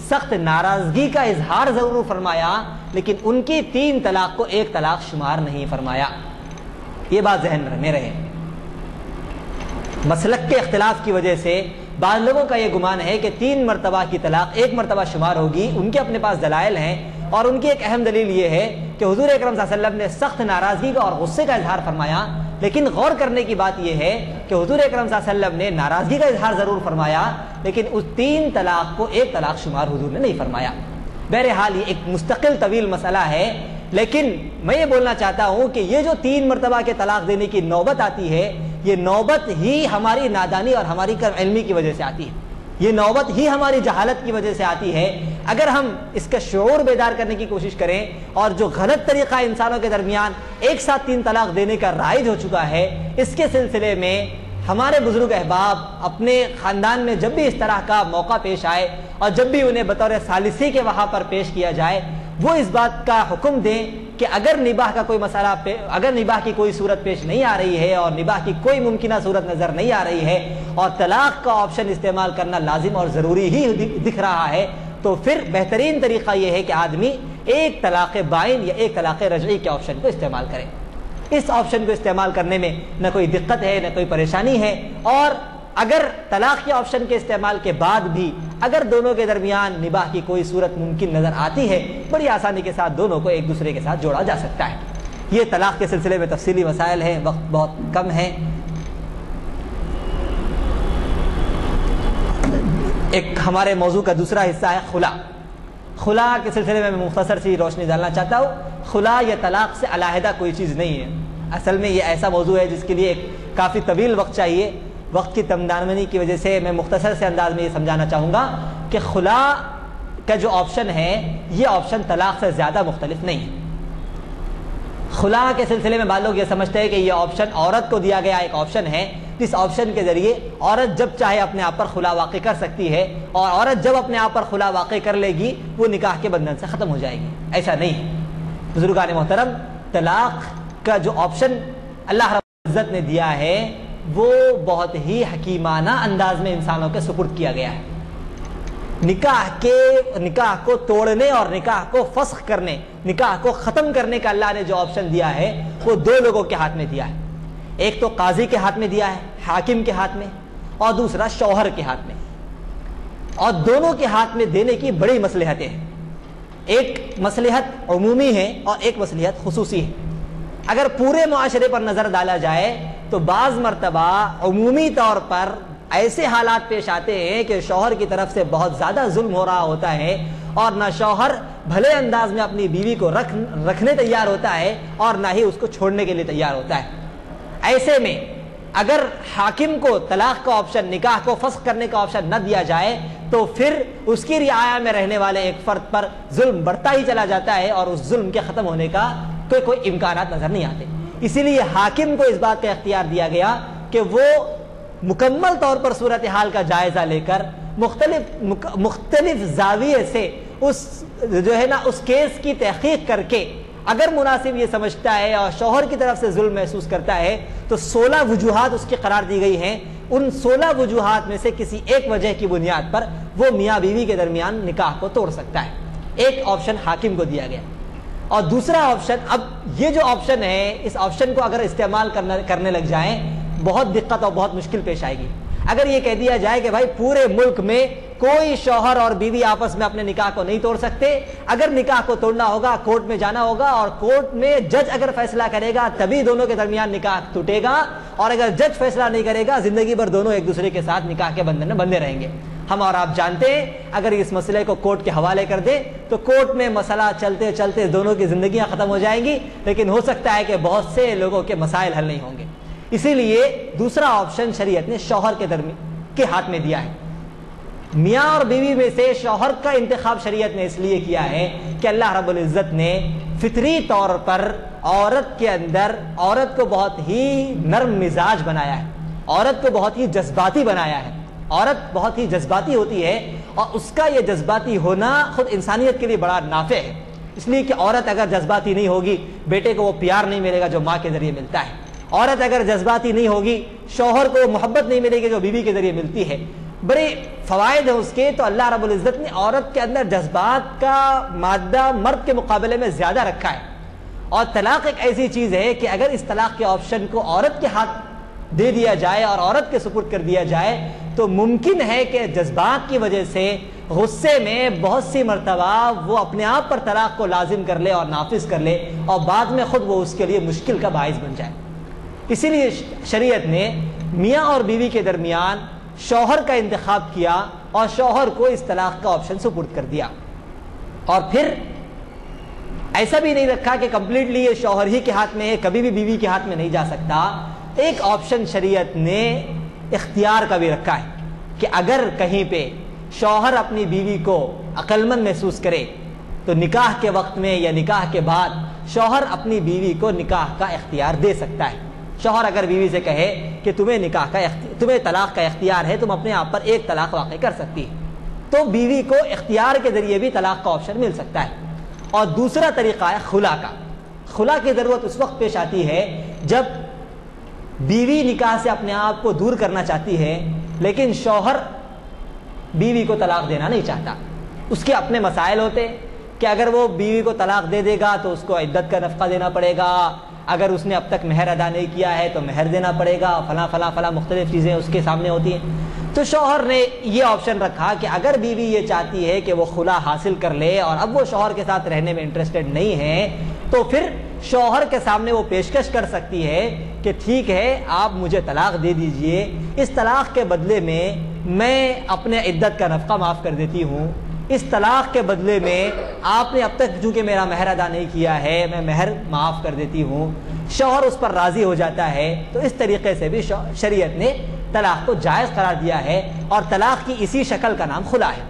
سخت ناراضگی کا اظہار ضرور فرمایا, لیکن ان کی 3 طلاق کو 1 طلاق شمار نہیں فرمایا. یہ بات ذہن میں رہے. مسلک کے اختلاف کی وجہ سے بعض لوگوں کا یہ گمان ہے کہ 3 مرتبہ کی طلاق 1 مرتبہ شمار ہوگی. ان کے اپنے پاس دلائل ہیں اور ان کی ایک اہم دلیل یہ ہے کہ حضور اکرم صلی اللہ علیہ وسلم نے سخت ناراضگی کا اور غصے کا اظہار فرمایا, لیکن غور کرنے کی بات یہ ہے کہ حضور اکرم صلی اللہ علیہ وسلم نے ناراضگی کا اظہار ضرور فرمایا, لیکن اس 3 طلاق کو 1 طلاق شمار حضور نے نہیں فرمایا. بہرحال یہ ایک مستقل طویل مسئلہ ہے, لیکن میں یہ بولنا چاہتا ہوں کہ یہ جو 3 مرتبہ کے طلاق دینے کی نوبت آتی ہے یہ نوبت ہی ہماری نادانی اور ہماری کم علمی کی وجہ سے آتی ہے, یہ نوبت ہی ہماری جہالت کی وجہ سے آتی ہے. اگر ہم اس کا شعور بیدار کرنے کی کوشش کریں اور جو غلط طریقہ انسانوں کے درمیان ایک ساتھ 3 طلاق دینے کا رائج ہو چکا ہے اس کے سلسلے میں ہمارے بزرگ احباب اپنے خاندان میں جب بھی اس طرح کا موقع پیش آئے اور جب بھی انہیں بطور ثالثی کے وہاں پر پیش کیا جائے، وہ اس بات کا حکم دیں کہ اگر نباہ کا کوئی مسئلہ اگر نباہ کی کوئی صورت پیش نہیں آ رہی ہے اور نباہ کی کوئی ممکنہ صورت نظر نہیں آ رہی ہے اور طلاق کا آپشن استعمال کرنا لازم اور ضروری ہی دکھ رہا ہے، تو پھر بہترین طریقہ یہ ہے کہ آدمی ایک طلاق بائن یا ایک طلاق رجعی کے آپشن کو استعمال کرے۔ اس آپشن کو استعمال کرنے میں نہ کوئی دقت ہے، نہ کوئی پریشانی ہے، اور اگر طلاق کے آپشن کے استعمال کے بعد بھی اگر دونوں کے درمیان نباہ کی کوئی صورت ممکن نظر آتی ہے، بڑی آسانی کے ساتھ دونوں کو ایک دوسرے کے ساتھ جوڑا جا سکتا ہے۔ یہ طلاق کے سلسلے میں تفصیلی مسائل ہیں، وقت بہت کم ہے۔ ایک ہمارے موضوع کا دوسرا حصہ ہے خلا۔ خلا کے سلسلے میں مختصر سی روشنی ڈالنا چاہتا ہوں۔ خلا یا طلاق سے علیحدہ کوئی چیز نہیں ہے۔ اصل میں یہ ایسا موضوع ہے جس کے لیے ایک کافی طویل وقت چاہیے۔ وقت کی تمدامنی کی وجہ سے میں مختصر سے انداز میں یہ سمجھانا چاہوں گا کہ خلا کا جو آپشن ہے یہ آپشن طلاق سے زیادہ مختلف نہیں ہے۔ خلا کے سلسلے میں بعض لوگ یہ سمجھتے ہیں کہ یہ آپشن عورت کو دیا گیا ایک آپشن ہے، جس آپشن کے ذریعے عورت جب چاہے اپنے آپ پر خلا واقع کر سکتی ہے، اور عورت جب اپنے آپ پر خلا واقع کر لے گی وہ نکاح کے بندھن سے ختم ہو جائے گی۔ ایسا نہیں ہے بزرگان محترم۔ طلاق کا جو آپشن اللہ رب العزت نے دیا ہے وہ بہت ہی حکیمانہ انداز میں انسانوں کے سپرد کیا گیا ہے۔ نکاح کو توڑنے اور نکاح کو فسخ کرنے، نکاح کو ختم کرنے کا اللہ نے جو آپشن دیا ہے وہ دو لوگوں کے ہاتھ میں دیا ہے۔ ایک تو قاضی کے ہاتھ میں دیا ہے، حاکم کے ہاتھ میں، اور دوسرا شوہر کے ہاتھ میں، اور دونوں کے ہاتھ میں دینے کی بڑی مصلحتیں ہیں۔ ایک مصلحت عمومی ہے اور ایک مصلحت خصوصی ہے۔ اگر پورے معاشرے پر نظر ڈالا جائے تو بعض مرتبہ عمومی طور پر ایسے حالات پیش آتے ہیں کہ شوہر کی طرف سے بہت زیادہ ظلم ہو رہا ہوتا ہے، اور نہ شوہر بھلے انداز میں اپنی بیوی کو رکھنے تیار ہوتا ہے اور نہ ہی اس کو چھوڑنے کے لیے تیار ہوتا ہے۔ ایسے میں اگر حاکم کو طلاق کا آپشن، نکاح کو فسخ کرنے کا آپشن نہ دیا جائے تو پھر اس کی رعایا میں رہنے والے ایک فرد پر ظلم بڑھتا ہی چلا جاتا ہے اور اس ظلم کے ختم ہونے کا کوئی امکانات نظر نہیں آتے۔ اسی لیے حاکم کو اس بات کا اختیار دیا گیا کہ وہ مکمل طور پر صورتحال کا جائزہ لے کر مختلف زاویے سے اس کیس کی تحقیق کر کے اگر مناسب یہ سمجھتا ہے اور شوہر کی طرف سے ظلم محسوس کرتا ہے تو 16 وجوہات اس کی قرار دی گئی ہیں۔ ان 16 وجوہات میں سے کسی ایک وجہ کی بنیاد پر وہ میاں بیوی کے درمیان نکاح کو توڑ سکتا ہے۔ ایک آپشن حاکم کو دیا گیا، اور دوسرا آپشن، اب یہ جو آپشن ہے اس آپشن کو اگر استعمال کرنے لگ جائیں بہت دقت اور بہت مشکل پیش آئے گی۔ اگر یہ کہہ دیا جائے کہ بھائی پورے ملک میں کوئی شوہر اور بیوی آپس میں اپنے نکاح کو نہیں توڑ سکتے، اگر نکاح کو توڑنا ہوگا کورٹ میں جانا ہوگا، اور کورٹ میں جج اگر فیصلہ کرے گا تبھی دونوں کے درمیان نکاح ٹوٹے گا، اور اگر جج فیصلہ نہیں کرے گا زندگی بھر دونوں ایک دوسرے کے ساتھ نکاح کے بندھن میں بندھے رہیں گے۔ ہم اور آپ جانتے ہیں اگر اس مسئلے کو کورٹ کے حوالے کر دیں تو کورٹ میں مسئلہ چلتے چلتے دونوں کی زندگیاں ختم ہو جائیں گی، لیکن ہو سکتا ہے کہ بہت سے لوگوں کے مسائل حل نہیں ہوں گے۔ اسی لیے دوسرا آپشن شریعت نے شوہر کے ہاتھ میں دیا ہے۔ میاں اور بیوی میں سے شوہر کا انتخاب شریعت نے اس لیے کیا ہے کہ اللہ رب العزت نے فطری طور پر عورت کے اندر عورت کو بہت ہی نرم مزاج بنایا ہے، عورت کو بہت ہی جذباتی بنایا ہے۔ عورت بہت ہی جذباتی ہوتی ہے، اور اس کا یہ جذباتی ہونا خود انسانیت کے لیے بڑا نافع ہے، اس لیے کہ عورت اگر جذباتی نہیں ہوگی بیٹے کو وہ پیار نہیں ملے گا جو ماں کے ذریعے ملتا ہے۔ عورت اگر جذباتی نہیں ہوگی شوہر کو محبت نہیں ملے گی جو بیوی کے ذریعے ملتی ہے۔ بڑے فوائد ہیں اس کے، تو اللہ رب العزت نے عورت کے اندر جذبات کا مادہ مرد کے مقابلے میں زیادہ رکھا ہے۔ اور طلاق ایک ایسی چیز ہے کہ اگر اس طلاق کے آپشن کو عورت کے ہاتھ دے دیا جائے اور عورت کے سپرد کر دیا جائے تو ممکن ہے کہ جذبات کی وجہ سے غصے میں بہت سی مرتبہ وہ اپنے آپ پر طلاق کو لازم کر لے اور نافذ کر لے، اور بعد میں خود وہ اس کے لیے مشکل کا باعث بن جائے۔ اسی لیے شریعت نے میاں اور بیوی کے درمیان شوہر کا انتخاب کیا اور شوہر کو اس طلاق کا آپشن سپرد کر دیا، اور پھر ایسا بھی نہیں رکھا کہ کمپلیٹلی یہ شوہر ہی کے ہاتھ میں ہے، کبھی بھی بیوی کے ہاتھ میں نہیں جا سکتا۔ ایک آپشن شریعت نے اختیار کا بھی رکھا ہے کہ اگر کہیں پہ شوہر اپنی بیوی کو عقل مند محسوس کرے تو نکاح کے وقت میں یا نکاح کے بعد شوہر اپنی بیوی کو نکاح کا اختیار دے سکتا ہے۔ شوہر اگر بیوی سے کہے کہ تمہیں طلاق کا اختیار ہے، تم اپنے آپ پر ایک طلاق واقع کر سکتی ہے، تو بیوی کو اختیار کے ذریعے بھی طلاق کا آپشن مل سکتا ہے۔ اور دوسرا طریقہ ہے خلا کا۔ خلا کی ضرورت اس وقت پیش آتی ہے جب بیوی نکاح سے اپنے آپ کو دور کرنا چاہتی ہے لیکن شوہر بیوی کو طلاق دینا نہیں چاہتا۔ اس کے اپنے مسائل ہوتے کہ اگر وہ بیوی کو طلاق دے دے گا تو اس کو عدت کا نفقہ دینا پڑے گا، اگر اس نے اب تک مہر ادا نہیں کیا ہے تو مہر دینا پڑے گا، فلاں فلاں فلاں مختلف چیزیں اس کے سامنے ہوتی ہیں۔ تو شوہر نے یہ آپشن رکھا کہ اگر بیوی یہ چاہتی ہے کہ وہ خلا حاصل کر لے اور اب وہ شوہر کے ساتھ رہنے میں انٹرسٹڈ نہیں ہے تو پھر شوہر کے سامنے وہ پیشکش کر سکتی ہے کہ ٹھیک ہے آپ مجھے طلاق دے دیجئے، اس طلاق کے بدلے میں اپنے عدت کا نفقہ معاف کر دیتی ہوں، اس طلاق کے بدلے میں آپ نے اب تک چونکہ میرا مہر ادا نہیں کیا ہے میں مہر معاف کر دیتی ہوں۔ شوہر اس پر راضی ہو جاتا ہے تو اس طریقے سے بھی شریعت نے طلاق کو جائز قرار دیا ہے، اور طلاق کی اسی شکل کا نام خلا ہے۔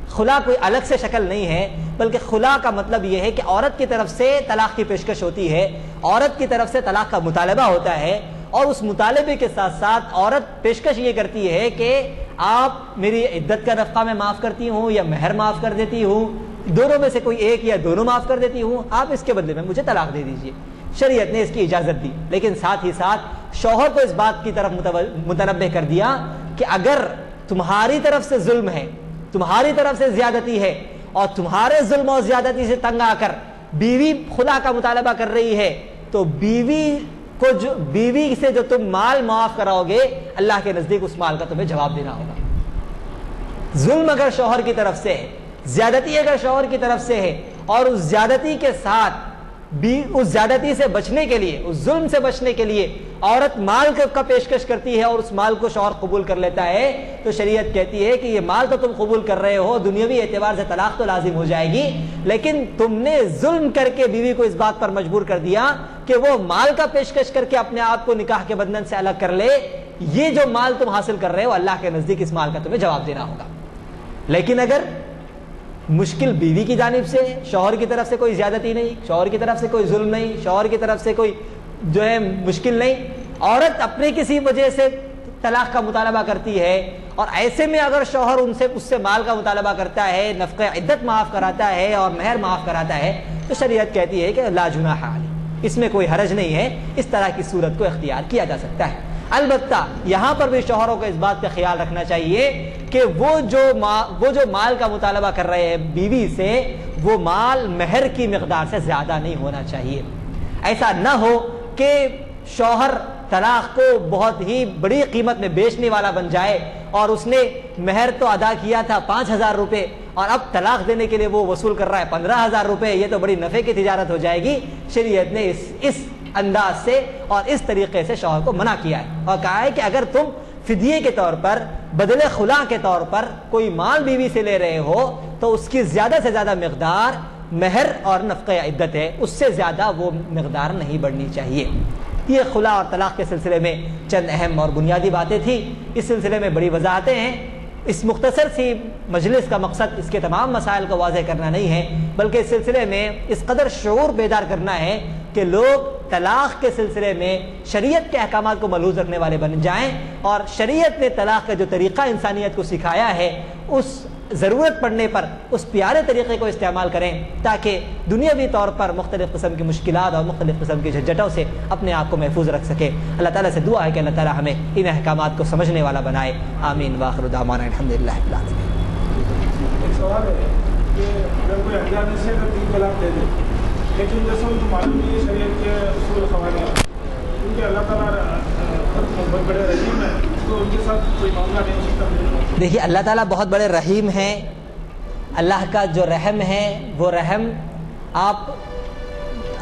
خلا کوئی الگ سے شکل نہیں ہے، بلکہ خلا کا مطلب یہ ہے کہ عورت کی طرف سے طلاق کی پیشکش ہوتی ہے، عورت کی طرف سے طلاق کا مطالبہ ہوتا ہے، اور اس مطالبے کے ساتھ ساتھ عورت پیشکش یہ کرتی ہے کہ آپ میری عدت کا نفقہ میں معاف کرتی ہوں یا مہر معاف کر دیتی ہوں، دونوں میں سے کوئی ایک یا دونوں معاف کر دیتی ہوں، آپ اس کے بدلے میں مجھے طلاق دے دیجیے۔ شریعت نے اس کی اجازت دی، لیکن ساتھ ہی ساتھ شوہر کو اس بات کی طرف متنبہ کر دیا کہ اگر تمہاری طرف سے ظلم ہے، تمہاری طرف سے زیادتی ہے، اور تمہارے ظلم اور زیادتی سے تنگ آ کر بیوی خلا کا مطالبہ کر رہی ہے تو بیوی سے جو تم مال معاف کراؤ گے اللہ کے نزدیک اس مال کا تمہیں جواب دینا ہوگا۔ ظلم اگر شوہر کی طرف سے ہے، زیادتی اگر شوہر کی طرف سے ہے، اور اس زیادتی کے ساتھ اس زیادتی سے بچنے کے لیے، اس ظلم سے بچنے کے لیے عورت مال کا پیشکش کرتی ہے اور اس مال کو شوہر قبول کر لیتا ہے، تو شریعت کہتی ہے کہ یہ مال تو تم قبول کر رہے ہو، دنیاوی اعتبار سے طلاق تو لازم ہو جائے گی، لیکن تم نے ظلم کر کے بیوی کو اس بات پر مجبور کر دیا کہ وہ مال کا پیشکش کر کے اپنے آپ کو نکاح کے بندھن سے الگ کر لے، یہ جو مال تم حاصل کر رہے ہو اللہ کے نزدیک اس مال کا تمہیں جواب دینا ہوگا۔ لیکن اگر مشکل بیوی کی جانب سے، شوہر کی طرف سے کوئی زیادتی نہیں، شوہر کی طرف سے کوئی ظلم نہیں، شوہر کی طرف سے کوئی جو ہے مشکل نہیں، عورت اپنے کسی وجہ سے طلاق کا مطالبہ کرتی ہے، اور ایسے میں اگر شوہر اس سے مال کا مطالبہ کرتا ہے، نفقہ عدت معاف کراتا ہے اور مہر معاف کراتا ہے، تو شریعت کہتی ہے کہ لا جناح علیہ، اس میں کوئی حرج نہیں ہے، اس طرح کی صورت کو اختیار کیا جا سکتا ہے۔ البتہ یہاں پر بھی شوہروں کو اس بات کا خیال رکھنا چاہیے کہ وہ جو مال کا مطالبہ کر رہے ہیں بیوی سے، وہ مال مہر کی مقدار سے زیادہ نہیں ہونا چاہیے۔ ایسا نہ ہو کہ شوہر طلاق کو بہت ہی بڑی قیمت میں بیچنے والا بن جائے، اور اس نے مہر تو ادا کیا تھا 5,000 روپے اور اب طلاق دینے کے لیے وہ وصول کر رہا ہے 15,000 روپے، یہ تو بڑی نفع کی تجارت ہو جائے گی۔ شریعت نے اس انداز سے اور اس طریقے سے شوہر کو منع کیا ہے، اور کہا ہے کہ اگر تم فدیے کے طور پر، بدلے خلا کے طور پر کوئی مال بیوی سے لے رہے ہو تو اس کی زیادہ سے زیادہ مقدار مہر اور نفقہ عدت ہے، اس سے زیادہ وہ مقدار نہیں بڑھنی چاہیے۔ یہ خلا اور طلاق کے سلسلے میں چند اہم اور بنیادی باتیں تھیں، اس سلسلے میں بڑی وضاحتیں ہیں۔ اس مختصر سی مجلس کا مقصد اس کے تمام مسائل کو واضح کرنا نہیں ہے، بلکہ اس سلسلے میں اس قدر شعور بیدار کرنا ہے کہ لوگ طلاق کے سلسلے میں شریعت کے احکامات کو ملحوظ رکھنے والے بن جائیں، اور شریعت نے طلاق کا جو طریقہ انسانیت کو سکھایا ہے اس ضرورت پڑنے پر اس پیارے طریقے کو استعمال کریں، تاکہ دنیاوی طور پر مختلف قسم کی مشکلات اور مختلف قسم کی جھنجھٹوں سے اپنے آپ کو محفوظ رکھ سکے۔ اللہ تعالیٰ سے دعا ہے کہ اللہ تعالیٰ ہمیں ان احکامات کو سمجھنے والا بنائے۔ آمین وآخر دعوانا الحمدللہ رب العالمین۔ ایک سوال ہے کہ اگر کوئی انجانے سے اگر 3 طلاق دے دے، لیکن جیسے ان کو معلوم نہیں ہے شریعت کے اصول قوانین، کیونکہ اللہ تعالیٰ بہت بڑے رحیم ہیں، تو ان کے ساتھ کوئی معاملہ نہیں ہو سکتا۔ دیکھیے اللہ تعالیٰ بہت بڑے رحیم ہیں، اللہ کا جو رحم ہے وہ رحم آپ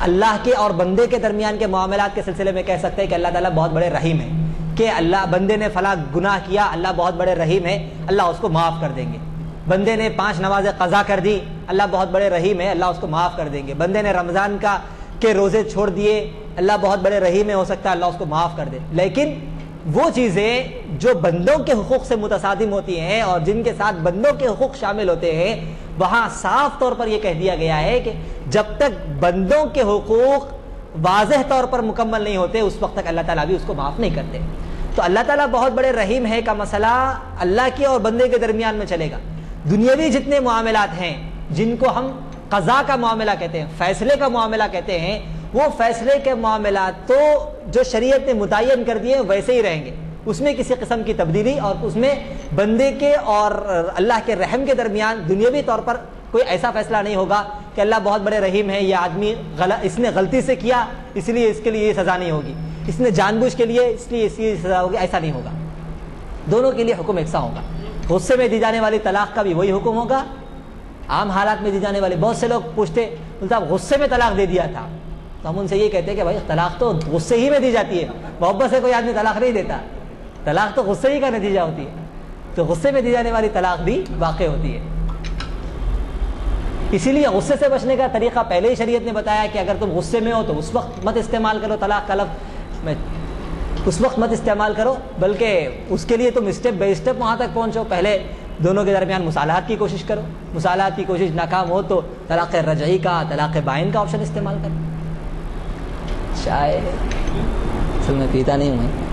اللہ کے اور بندے کے درمیان کے معاملات کے سلسلے میں کہہ سکتے ہیں کہ اللہ تعالیٰ بہت بڑے رحیم ہیں، کہ اللہ بندے نے فلاں گناہ کیا، اللہ بہت بڑے رحیم ہے، اللہ اس کو معاف کر دیں گے۔ بندے نے 5 نمازیں قضا کر دی، اللہ بہت بڑے رحیم ہے، اللہ اس کو معاف کر دیں گے۔ بندے نے رمضان کے روزے چھوڑ دیے، اللہ بہت بڑے رحیم ہے، ہو سکتا ہے اللہ اس کو معاف کر دے۔ لیکن وہ چیزیں جو بندوں کے حقوق سے متصادم ہوتی ہیں اور جن کے ساتھ بندوں کے حقوق شامل ہوتے ہیں، وہاں صاف طور پر یہ کہہ دیا گیا ہے کہ جب تک بندوں کے حقوق واضح طور پر مکمل نہیں ہوتے اس وقت تک اللہ تعالیٰ بھی اس کو معاف نہیں کرتے. تو اللہ تعالیٰ بہت بڑے رحیم ہے کا مسئلہ اللہ کے اور بندے کے درمیان میں چلے گا. دنیاوی جتنے معاملات ہیں جن کو ہم قضاء کا معاملہ کہتے ہیں, فیصلے کا معاملہ کہتے ہیں, وہ فیصلے کے معاملات تو جو شریعت نے متعین کر دیے ویسے ہی رہیں گے, اس میں کسی قسم کی تبدیلی اور اس میں بندے کے اور اللہ کے رحم کے درمیان دنیاوی طور پر کوئی ایسا فیصلہ نہیں ہوگا کہ اللہ بہت بڑے رحیم ہے, یہ آدمی اس نے غلطی سے کیا اس لیے اس کے لیے یہ سزا نہیں ہوگی, اس نے جان بوجھ کے لیے اس لیے اس کی سزا ہوگی, ایسا نہیں ہوگا. دونوں کے لیے حکم یکساں ہوگا. غصے میں دی جانے والی طلاق کا بھی وہی حکم ہوگا. عام حالات میں دی جانے والی, بہت سے لوگ پوچھتے صاحب غصے میں طلاق دے دیا تھا, تو ہم ان سے یہ کہتے ہیں کہ بھائی طلاق تو غصے ہی میں دی جاتی ہے, محبت سے کوئی آدمی طلاق نہیں دیتا, طلاق تو غصے ہی کا نتیجہ ہوتی ہے. تو غصے میں دی جانے والی طلاق بھی واقع ہوتی ہے. اسی لیے غصے سے بچنے کا طریقہ پہلے ہی شریعت نے بتایا کہ اگر تم غصے میں ہو تو اس وقت مت استعمال کرو طلاق کا لفظ, اس وقت مت استعمال کرو, بلکہ اس کے لیے تم اسٹیپ بائی اسٹیپ وہاں تک پہنچو. پہلے دونوں کے درمیان مصالحات کی کوشش کرو, مصالحات کی کوشش ناکام ہو تو طلاق رجعی کا, طلاق بائن کا آپشن استعمال کرو. شاید اصل میں پیتا نہیں ہوں.